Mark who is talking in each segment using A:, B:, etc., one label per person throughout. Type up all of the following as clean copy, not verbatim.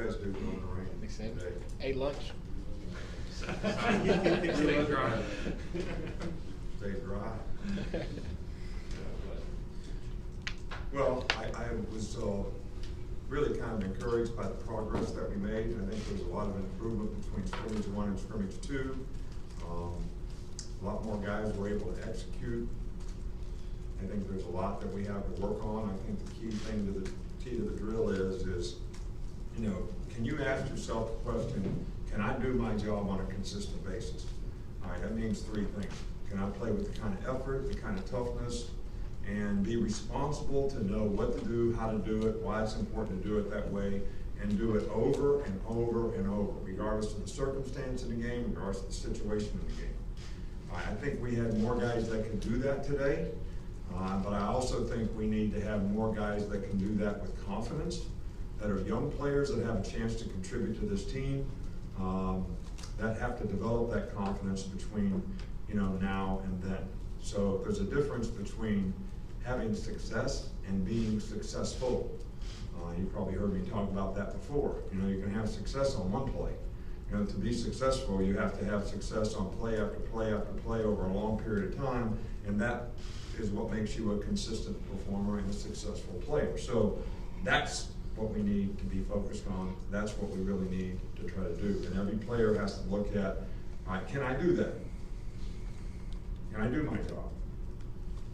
A: guys do during the rain?
B: Makes sense.
A: today?
B: Ate lunch.
C: Stay dry.
A: Stay dry. Well, I was really kind of encouraged by the progress that we made. I think there was a lot of improvement between Scrimmage 1 and Scrimmage 2. A lot more guys were able to execute. I think there's a lot that we have to work on. I think the key to the drill is, you know, can you ask yourself the question, can I do my job on a consistent basis? All right, that means three things. Can I play with the kind of effort, the kind of toughness, and be responsible to know what to do, how to do it, why it's important to do it that way, and do it over and over and over, regardless of the circumstance in the game, regardless of the situation in the game. I think we had more guys that could do that today, but I also think we need to have more guys that can do that with confidence, that are young players that have a chance to contribute to this team, that have to develop that confidence between, you know, now and then. So there's a difference between having success and being successful. You probably heard me talk about that before. You know, you can have success on one play. You know, to be successful, you have to have success on play after play after play over a long period of time, and that is what makes you a consistent performer and a successful player. So that's what we need to be focused on. That's what we really need to try to do. And every player has to look at, all right, can I do that? Can I do my job?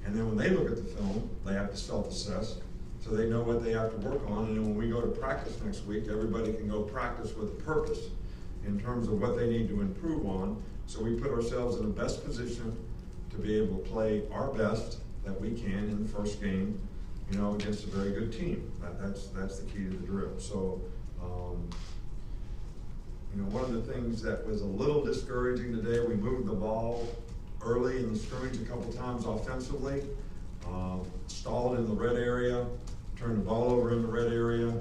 A: And then when they look at the film, they have to self-assess, so they know what they have to work on. And then when we go to practice next week, everybody can go practice with a purpose in terms of what they need to improve on. So we put ourselves in the best position to be able to play our best that we can in the first game, you know, against a very good team. That's the key to the drill. So, you know, one of the things that was a little discouraging today, we moved the ball early in the scrimmage a couple times offensively, stalled in the red area, turned the ball over in the red area.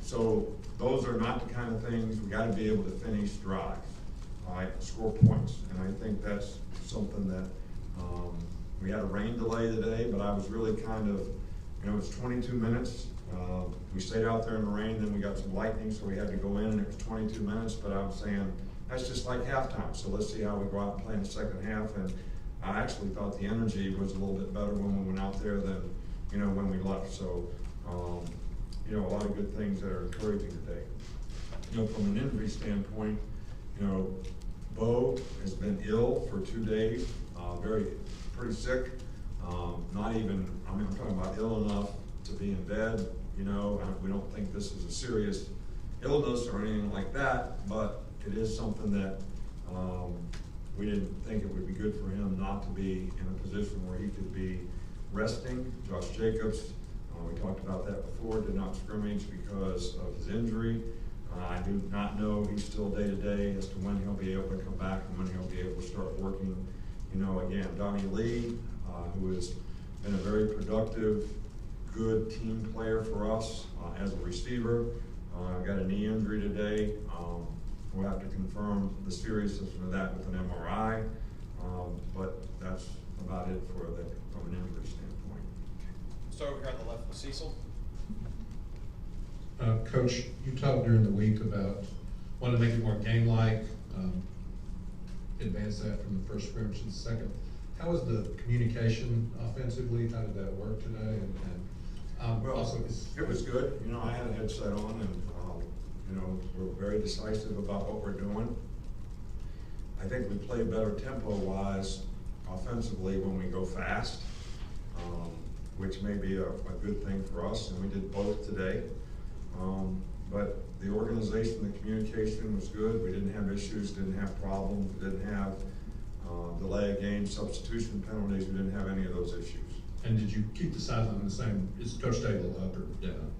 A: So those are not the kind of things, we got to be able to finish drives, all right, score points. And I think that's something that we had a rain delay today, but I was really kind of, you know, it was 22 minutes. We stayed out there in the rain, then we got some lightning, so we had to go in, and it was 22 minutes, but I was saying, that's just like halftime, so let's see how we go out and play in the second half. And I actually thought the energy was a little bit better when we went out there than, you know, when we left. So, you know, a lot of good things that are encouraging today. You know, from an injury standpoint, you know, Bo has been ill for 2 days, pretty sick. Not even, I mean, I'm talking about ill enough to be in bed, you know. We don't think this is a serious illness or anything like that, but it is something that we didn't think it would be good for him not to be in a position where he could be resting. Josh Jacobs, we talked about that before, did not scrimmage because of his injury. I do not know, he's still day to day as to when he'll be able to come back and when he'll be able to start working. You know, again, Donnie Lee, who has been a very productive, good team player for us as a receiver, got a knee injury today. We'll have to confirm the seriousness of that with an MRI, but that's about it from an injury standpoint.
D: So over here on the left with Cecil.
E: Coach, you talked during the week about wanting to make it more game-like, advance that from the first scrimmage to the second. How was the communication offensively? How did that work today?
A: Well,
E: also,
A: it was good. You know, I had a headset on, and you know, we're very decisive about what we're doing. I think we play better tempo-wise offensively when we go fast, which may be a good thing for us, and we did both today. But the organization, the communication was good. We didn't have issues, didn't have problems, we didn't have delay of game, substitution penalties. We didn't have any of those issues.
E: And did you keep the sideline the same? Is Coach Dable up or down?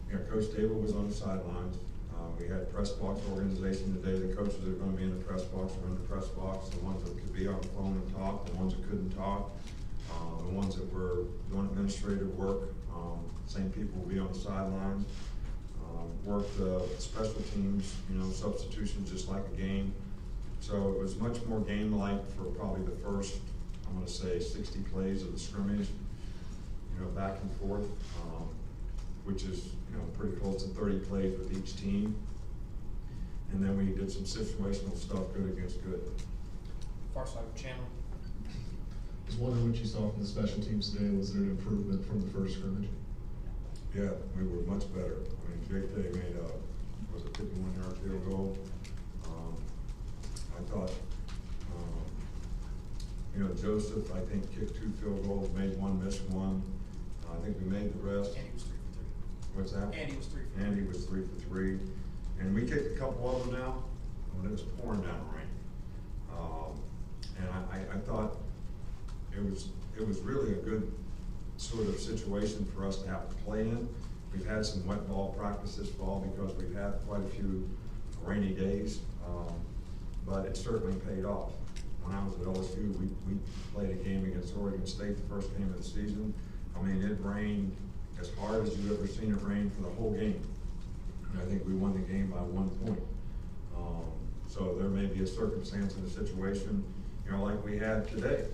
A: Yeah, Coach Dable was on the sidelines. We had press box organization today. The coaches that are going to be in the press box are in the press box. The ones that could be on the phone and talk, the ones that couldn't talk, the ones that were doing administrative work, same people will be on the sidelines. Worked special teams, you know, substitutions just like a game. So it was much more game-like for probably the first, I'm going to say, 60 plays of the scrimmage, you know, back and forth. which is, you know, pretty close to 30 plays with each team. And then we did some situational stuff, good against good.
D: Far side of Chandler.
B: I was wondering what you saw from the special teams today. Was there an improvement from the first scrimmage?
A: Yeah, we were much better. I mean, Jake Day made a 51-yard field goal. I thought, you know, Joseph, I think, kicked 2 field goals, made 1, missed 1. I think we made the rest.
D: Andy was 3 for 3.
A: What's that?
D: Andy was 3 for 3.
A: Andy was 3 for 3. And we kicked a couple of them now, when it was pouring down rain. And I thought it was really a good sort of situation for us to have to play in. We've had some wet ball practice this fall because we've had quite a few rainy days, but it certainly paid off. When I was at LSU, we played a game against Oregon State, the first game of the season. I mean, it rained as hard as you've ever seen it rain for the whole game. And I think we won the game by 1 point. So there may be a circumstance and a situation, you know, like we had today.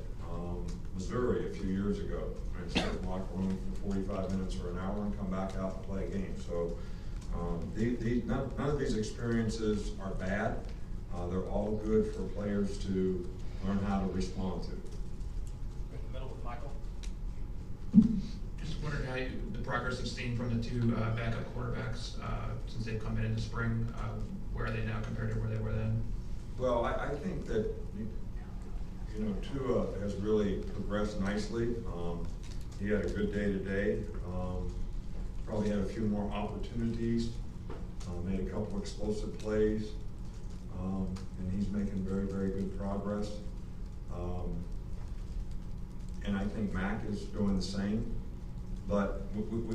A: Missouri a few years ago, and sit in the locker room for 45 minutes or an hour and come back out and play a game. So none of these experiences are bad. They're all good for players to learn how to respond to.
D: In the middle with Michael.
C: Just wondering how the progress you've seen from the 2 backup quarterbacks since they've come in the spring. Where are they now compared to where they were then?
A: Well, I think that, you know, Tua has really progressed nicely. He had a good day today. Probably had a few more opportunities. Made a couple explosive plays. And he's making very, very good progress. And I think Mac is doing the same. But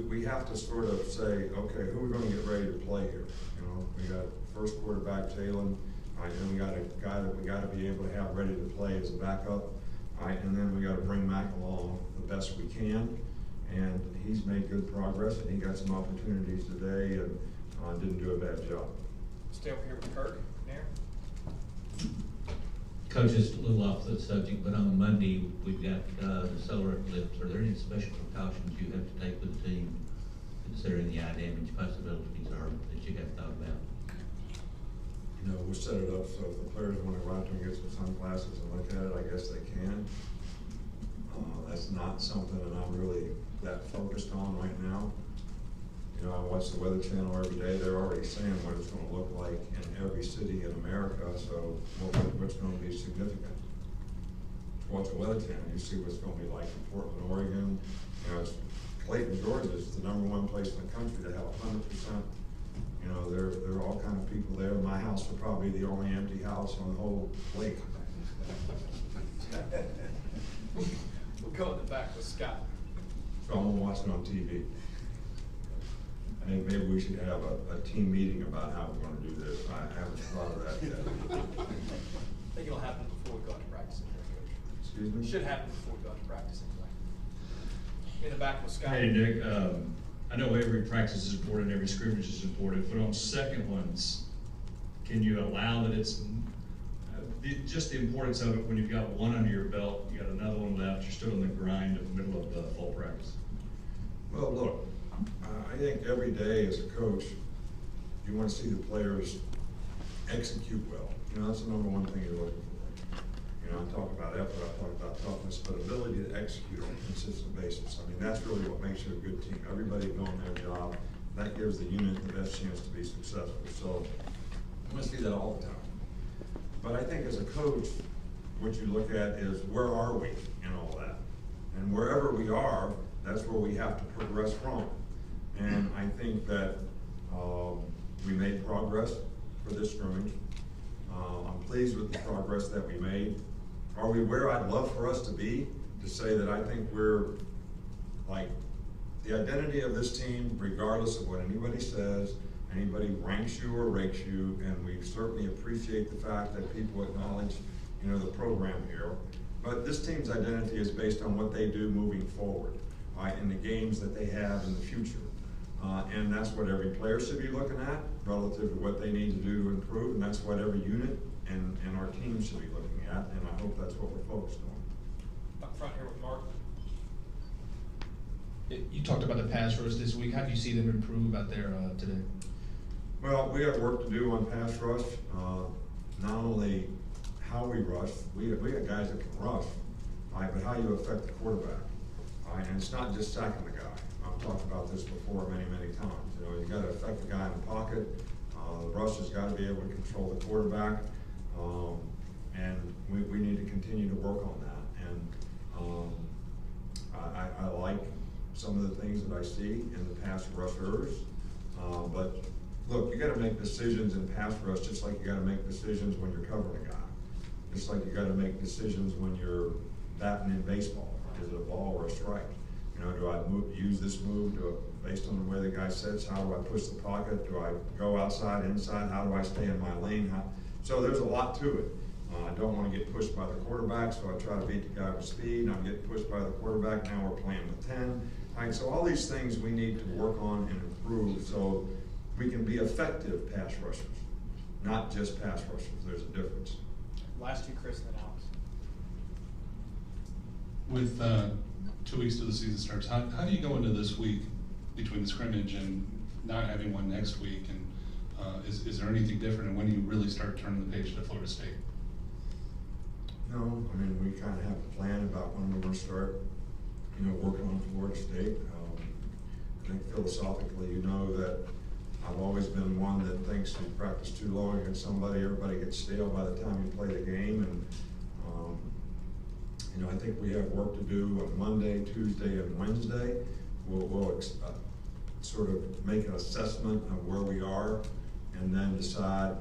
A: we have to sort of say, okay, who are we going to get ready to play here? You know, we got first quarterback Jalen. Right, and we got a guy that we got to be able to have ready to play as a backup. Right, and then we got to bring Mac along the best we can. And he's made good progress, and he got some opportunities today, and didn't do a bad job.
D: Stay over here with Kirk. Nair.
F: Coach, just a little off the subject, but on Monday we've got the solar eclipse. Are there any special precautions you have to take with the team, considering the eye damage possibilities are that you have thought about?
A: You know, we'll set it up so if the players want to go out there and get some sunglasses and look at it, I guess they can. That's not something that I'm really that focused on right now. You know, I watch the Weather Channel every day. They're already saying what it's going to look like in every city in America, so what's going to be significant. Watch the Weather Channel, you see what's going to be like in Portland, Oregon. You know, Clayton, Georgia is the #1 place in the country to have 100%. You know, there are all kind of people there. My house will probably be the only empty house on the whole lake.
D: We'll go in the back with Scott.
A: So I'm gonna watch it on TV. Maybe we should have a team meeting about how we're gonna do this. I haven't thought of that yet.
D: I think it'll happen before we go out to practice anyway, Coach.
A: Excuse me?
D: Should happen before we go out to practice anyway. In the back with Scott.
G: Hey, Nick, I know every practice is important, every scrimmage is important, but on second ones, can you allow that it's, just the importance of it when you've got one under your belt, you got another one left, you're still in the grind of the middle of the fall practice?
A: Well, look, I think every day as a coach, you want to see the players execute well. You know, that's the #1 thing you're looking for. You know, I talk about effort, I talk about toughness, but ability to execute on a consistent basis. I mean, that's really what makes you a good team. Everybody doing their job, that gives the unit the best chance to be successful. So I want to see that all the time. But I think as a coach, what you look at is where are we in all that? And wherever we are, that's where we have to progress from. And I think that we made progress for this scrimmage. I'm pleased with the progress that we made. Are we where I'd love for us to be? To say that I think we're like the identity of this team, regardless of what anybody says, anybody ranks you or rakes you, and we certainly appreciate the fact that people acknowledge, you know, the program here. But this team's identity is based on what they do moving forward, right, in the games that they have in the future. And that's what every player should be looking at relative to what they need to do to improve, and that's what every unit and our team should be looking at, and I hope that's what we're focused on.
D: Up front here with Mark.
C: You talked about the pass rush this week. How do you see them improve out there today?
A: Well, we have work to do on pass rush, not only how we rush, we got guys that can rush, all right, but how you affect the quarterback. All right, and it's not just sacking the guy. I've talked about this before many, many times. You know, you gotta affect the guy in the pocket. The rush has gotta be able to control the quarterback. And we need to continue to work on that. And I like some of the things that I see in the pass rushers. But look, you gotta make decisions in pass rush just like you gotta make decisions when you're covering a guy. Just like you gotta make decisions when you're batting in baseball. Is it a ball or a strike? You know, do I use this move based on the way the guy sits? How do I push the pocket? Do I go outside, inside? How do I stay in my lane? So there's a lot to it. I don't want to get pushed by the quarterback, so I try to beat the guy with speed. I'm getting pushed by the quarterback, now we're playing with 10. All right, so all these things we need to work on and improve so we can be effective pass rushers, not just pass rushers. There's a difference.
D: Last two, Chris, and then Alex.
H: With 2 weeks till the season starts, how do you go into this week between the scrimmage and not having one next week? And is there anything different, and when do you really start turning the page to Florida State?
A: No, I mean, we kind of have a plan about when we're going to start, you know, working on Florida State. I think philosophically, you know that I've always been one that thinks you practice too long against somebody, everybody gets stale by the time you play the game. And, you know, I think we have work to do on Monday, Tuesday, and Wednesday. We'll sort of make an assessment of where we are and then decide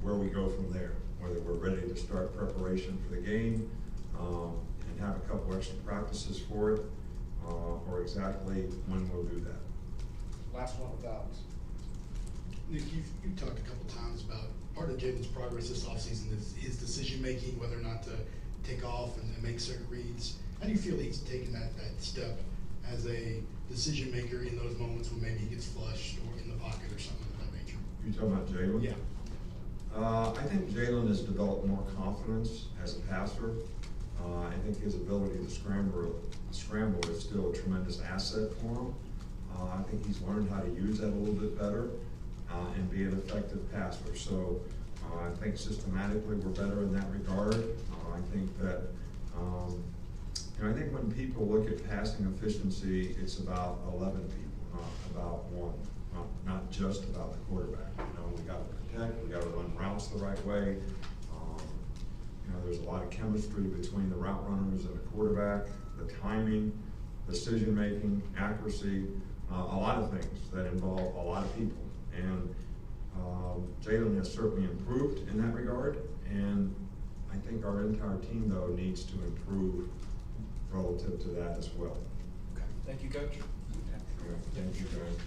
A: where we go from there, whether we're ready to start preparation for the game and have a couple extra practices for it, or exactly when we'll do that.
D: Last one with Alex.
I: Nick, you've talked a couple times about part of Jalen's progress this offseason is his decision-making, whether or not to take off and make certain reads. How do you feel he's taken that step as a decision-maker in those moments when maybe he gets flushed or in the pocket or something of that nature?
A: You talking about Jalen?
I: Yeah.
A: I think Jalen has developed more confidence as a passer. I think his ability to scramble is still a tremendous asset for him. I think he's learned how to use that a little bit better and be an effective passer. So I think systematically we're better in that regard. I think that, you know, I think when people look at passing efficiency, it's about 11 people, not about one, not just about the quarterback. You know, we got to protect, we got to run routes the right way. You know, there's a lot of chemistry between the route runners and the quarterback, the timing, decision-making, accuracy, a lot of things that involve a lot of people. And Jalen has certainly improved in that regard, and I think our entire team, though, needs to improve relative to that as well.
D: Okay. Thank you, Coach.
A: Okay, thank you, guys.